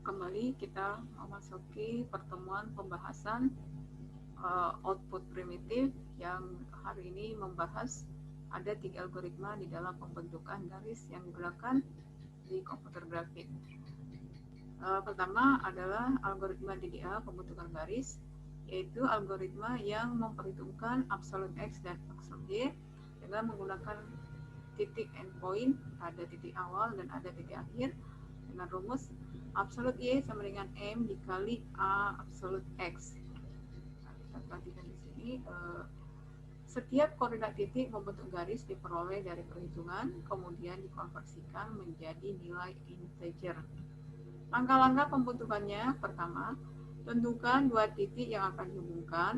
kembali kita memasuki pertemuan pembahasan output primitif yang hari ini membahas ada 3 algoritma di dalam pembentukan garis yang digunakan di komputer grafik. Pertama adalah algoritma DDA pembentukan garis, yaitu algoritma yang memperhitungkan absolute X dan absolute Y dengan menggunakan titik endpoint, ada titik awal dan ada titik akhir, dengan rumus absolute Y sama dengan M dikali A absolute X. Nah, kita perhatikan di sini, setiap koordinat titik membentuk garis diperoleh dari perhitungan, kemudian dikonversikan menjadi nilai integer. Langkah-langkah pembentukannya: pertama, tentukan 2 titik yang akan dihubungkan.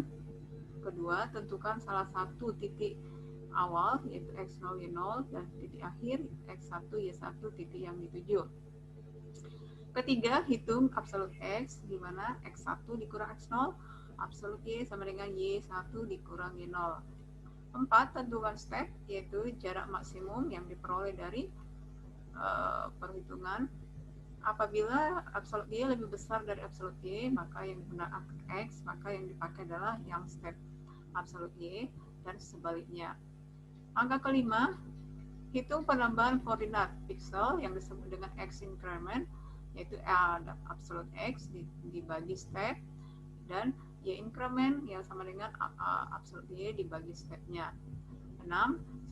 Kedua, tentukan salah satu titik awal, yaitu X0, Y0, dan titik akhir X1, Y1, titik yang dituju. Ketiga, hitung absolute X, di mana X1 dikurang X0, absolute Y sama dengan Y1 dikurang Y0. 4. Tentukan step, yaitu jarak maksimum yang diperoleh dari perhitungan. Apabila absolute Y lebih besar dari absolute Y, maka yang digunakan X, maka yang dipakai adalah yang step absolute Y, dan sebaliknya. Angka kelima, hitung penambahan koordinat pixel yang disebut dengan X increment, yaitu absolute X dibagi step, dan Y increment yang sama dengan absolute Y dibagi stepnya. 6.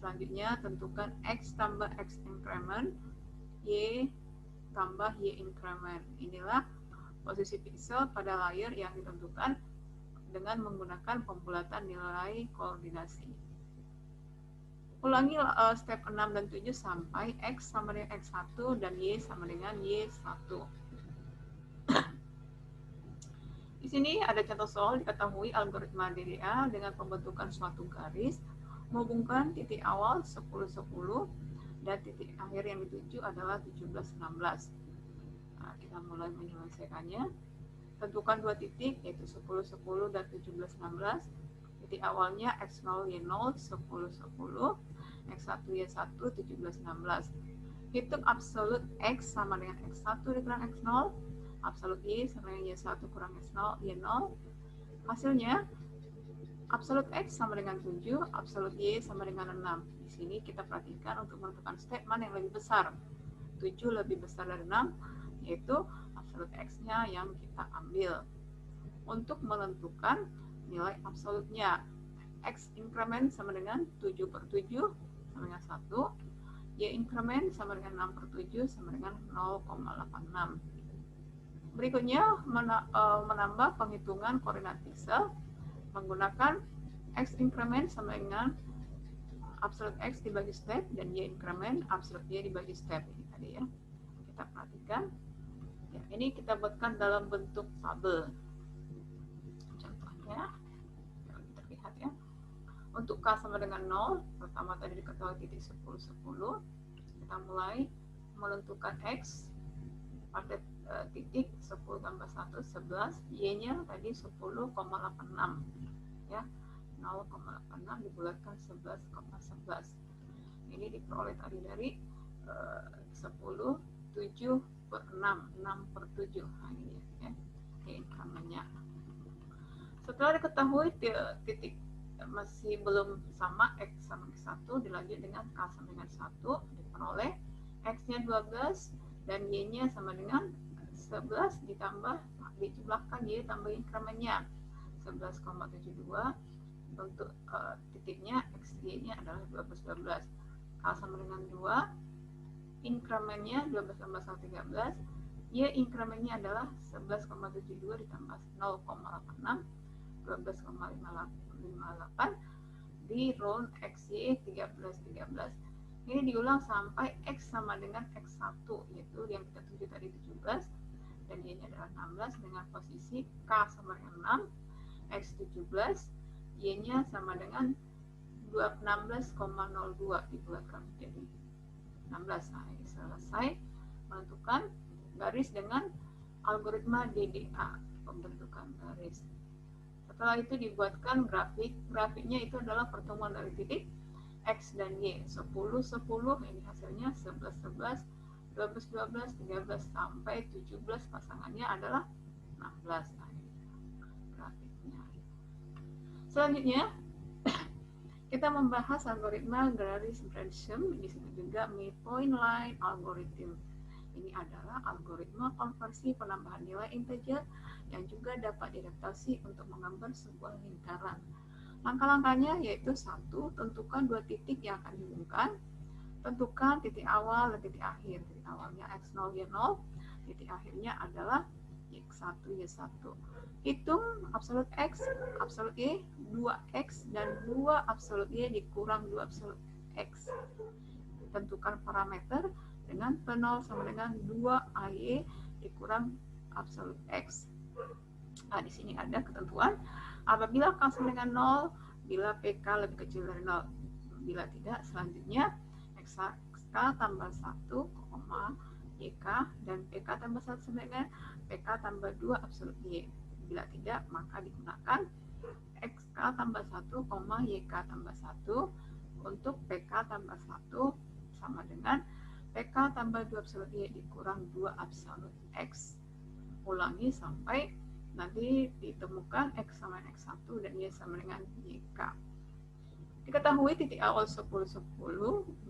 Selanjutnya, tentukan X tambah X increment, Y tambah Y increment. Inilah posisi pixel pada layer yang ditentukan dengan menggunakan pembulatan nilai koordinasi. Ulangi step 6 dan 7 sampai X sama dengan X1 dan Y sama dengan Y1. Di sini ada contoh soal. Diketahui algoritma DDA dengan pembentukan suatu garis menghubungkan titik awal 10, 10 dan titik akhir yang dituju adalah 17, 16. Nah, kita mulai menyelesaikannya. Tentukan 2 titik, yaitu 10, 10 dan 17, 16. Titik awalnya X0, Y0, 10, 10, X1, Y1, 17, 16. Hitung absolute X sama dengan X1 dikurang X0, absolute Y sama dengan Y1 kurang Y0. Hasilnya, absolute X sama dengan 7, absolute Y sama dengan 6. Di sini kita perhatikan untuk menentukan step mana yang lebih besar. 7 lebih besar dari 6, yaitu absolute X-nya yang kita ambil. Untuk menentukan nilai absolutnya, X increment sama dengan 7 per 7 sama dengan 1, Y increment sama dengan 6 per 7 sama dengan 0,86. Berikutnya, menambah penghitungan koordinat pixel menggunakan X increment sama dengan absolute X dibagi step dan Y increment absolute Y dibagi step. Ini tadi ya, kita perhatikan ya, ini kita buatkan dalam bentuk tabel. Contohnya kita lihat ya, untuk K sama dengan 0, pertama tadi diketahui titik 10, 10, kita mulai menentukan X pada titik 10 tambah 1, 11, Y-nya tadi 10,86 ya, 0,86 dibulatkan 11,11. Ini diperoleh tadi dari 10, 7 per 6, 6 per 7. Nah, ini ya, increment-nya. Setelah diketahui titik masih belum sama, X sama X1, dilanjut dengan K sama dengan 1, diperoleh X-nya 12 dan Y-nya sama dengan 11 ditambah, dijumlahkan Y tambah increment-nya 11,72. Untuk titiknya XY-nya adalah 12, 12. K sama dengan 2, increment-nya 12 tambah 1, 13. Y increment-nya adalah 11,72 ditambah 0,86, 12,58 di round XY 13, 13. Ini diulang sampai X sama dengan X1, yaitu yang kita tuju tadi 17 dan Y-nya adalah 16 dengan posisi K sama dengan 6, X 17, Y-nya sama dengan 16,02 dibulatkan menjadi 16. Nah, ini selesai menentukan garis dengan algoritma DDA pembentukan garis. Setelah itu dibuatkan grafik. Grafiknya itu adalah pertemuan dari titik X dan Y. 10, 10, ini hasilnya 11, 11, 12, 12, 13 sampai 17 pasangannya adalah 16. Nah, ini grafiknya. Selanjutnya kita membahas algoritma garis Gresham, disebut juga midpoint line algorithm. Ini adalah algoritma konversi penambahan nilai integer yang juga dapat diadaptasi untuk menggambar sebuah lingkaran. Langkah-langkahnya yaitu: 1. Tentukan 2 titik yang akan dihubungkan. Tentukan titik awal dan titik akhir. Titik awalnya x0, y0. Titik akhirnya adalah x1, y1. Hitung absolut x, absolut y, 2x, dan 2 absolut y dikurang 2 absolut x. Tentukan parameter dengan P0 sama dengan 2AY dikurang absolut X. Nah, di sini ada ketentuan. Apabila K sama dengan 0, bila PK lebih kecil dari 0. Bila tidak, selanjutnya XK tambah 1, YK, dan PK tambah 1 sama dengan PK tambah 2 absolut Y. Bila tidak, maka digunakan XK tambah 1, YK tambah 1 untuk PK tambah 1 sama dengan PK tambah 2 absolut Y dikurang 2 absolut X. Ulangi sampai nanti ditemukan X sama dengan X1 dan Y sama dengan YK. Diketahui titik awal 10, 10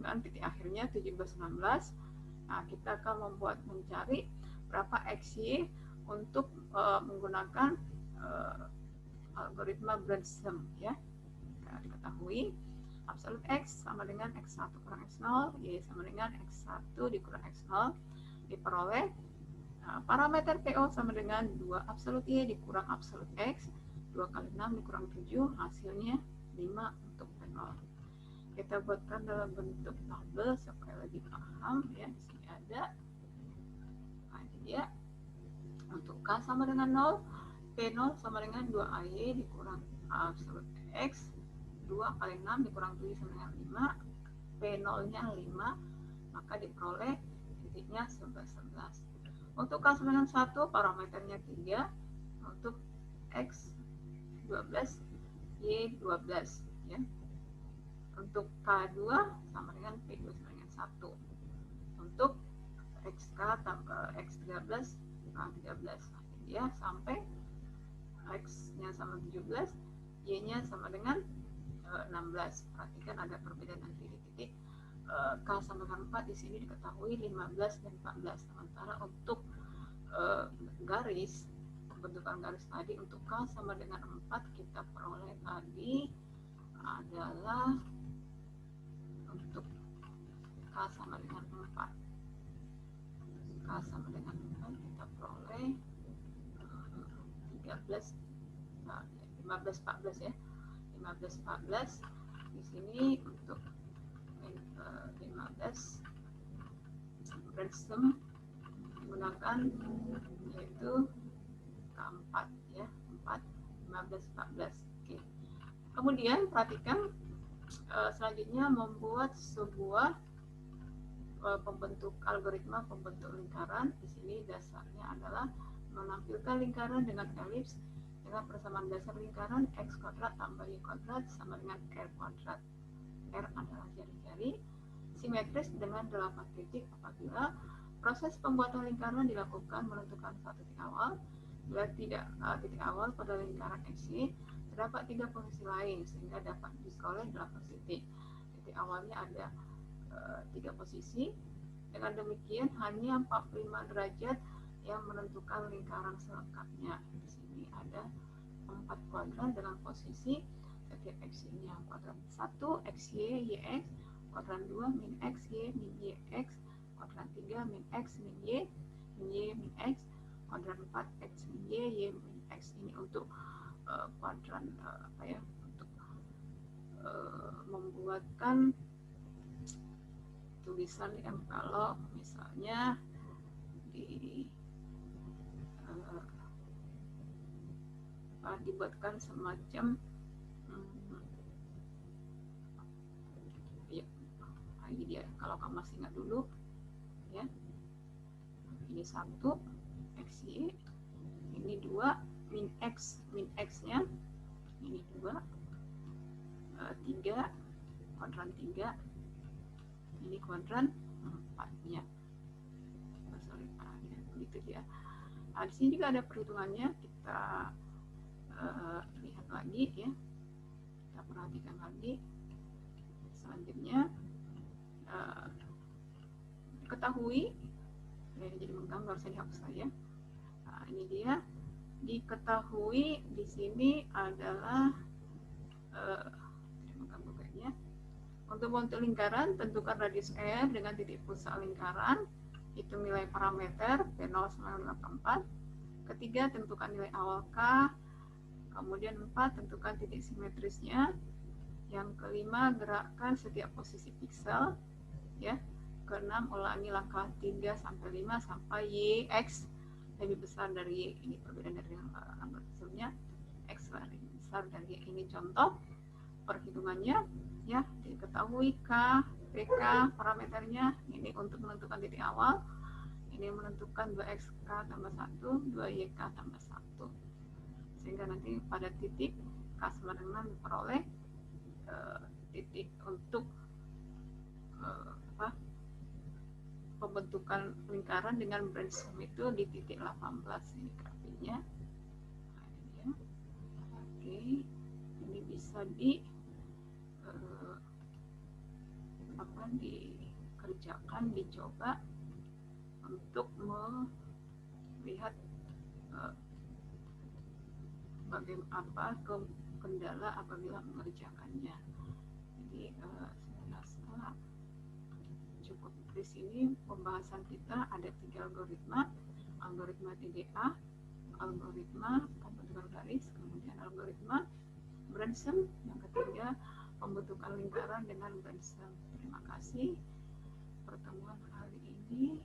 dan titik akhirnya 17, 16. Nah, kita akan mencari berapa XY untuk menggunakan algoritma Gresham, ya. Kita diketahui absolut X sama dengan X1 kurang X0, Y sama dengan X1 dikurang X0, diperoleh parameter PO sama dengan 2 absolut Y dikurang absolut X, 2 kali 6 dikurang 7, hasilnya 5 untuk P0. Kita buatkan dalam bentuk tabel supaya lebih paham, ya. Di sini ada. Nah, ini dia. Untuk K sama dengan 0, P0 sama dengan 2AY dikurang absolut X, 2 kali 6 dikurang 7 sama dengan 5, P0 nya 5, maka diperoleh titiknya 11, 11. Untuk K sama dengan 1, parameternya 3, untuk X 12, Y 12, ya. Untuk K2 sama dengan P2 sama dengan 1. Untuk XK tambah X13, K13, ya, sampai X nya sama 17, Y nya sama dengan 16. Perhatikan ada perbedaan nanti di titik. K sama dengan 4 di sini diketahui 15 dan 14. Sementara untuk garis, pembentukan garis tadi untuk K sama dengan 4 kita peroleh tadi adalah untuk K sama dengan 4. K sama dengan 4 kita peroleh 15, 14, ya. 15, 14 di sini untuk 15 Gresham menggunakan yaitu K4, ya, 4, 15, 14. Oke. Kemudian perhatikan selanjutnya membuat sebuah algoritma pembentuk lingkaran. Di sini dasarnya adalah menampilkan lingkaran dengan elips dengan persamaan dasar lingkaran x kuadrat tambah y kuadrat sama dengan r kuadrat. R adalah jari-jari, simetris dengan 8 titik apabila proses pembuatan lingkaran dilakukan menentukan satu titik awal. Bila tidak titik awal pada lingkaran XY, terdapat 3 posisi lain sehingga dapat diperoleh 8 titik. Titik awalnya ada 3 posisi. Dengan demikian hanya 45 derajat yang menentukan lingkaran selengkapnya. Di sini ada 4 kuadran dengan posisi setiap x-nya kuadran 1 xy yx, kuadran 2 min x y min yx, kuadran 3 min x min y min x, kuadran 4 x min y min x. Ini untuk kuadran untuk membuatkan tulisan yang kalau misalnya dibuatkan semacam ya, ini dia. Kalau kamu masih ingat dulu, ya, ini 1 xy, ini 2 min x nya, ini 2, 3 kuadran 3, ini kuadran 4 nya. gitu ya. Nah, di sini juga ada perhitungannya, kita lihat lagi ya, kita perhatikan lagi. Selanjutnya ketahui, jadi menggambar, saya dihapus saja. Nah, ini dia, diketahui di sini adalah untuk bentuk lingkaran, tentukan radius R dengan titik pusat lingkaran, hitung nilai parameter P0 sama 54. Ketiga, tentukan nilai awal K. Kemudian 4, tentukan titik simetrisnya. Yang kelima, gerakkan setiap posisi piksel ya. Keenam, ulangi langkah 3 sampai 5 sampai Y X lebih besar dari Y. Ini perbedaan dari langkah sebelumnya, X lebih besar dari Y. Ini contoh perhitungannya ya. Diketahui K, PK parameternya, ini untuk menentukan titik awal, ini menentukan 2XK tambah 1, 2YK tambah 1, sehingga nanti pada titik K sama dengan memperoleh titik untuk pembentukan lingkaran dengan brainstorm itu di titik 18. Ini grafiknya. Nah, ini ya. Oke, ini bisa dikerjakan, dicoba untuk melihat bagaimana kendala apabila mengerjakannya. Jadi saya rasa cukup di sini pembahasan kita. Ada 3 algoritma: algoritma TDA, algoritma pembentukan garis, kemudian algoritma brainstorm, yang ketiga pembentukan lingkaran dengan brainstorm. Terima kasih pertemuan hari ini.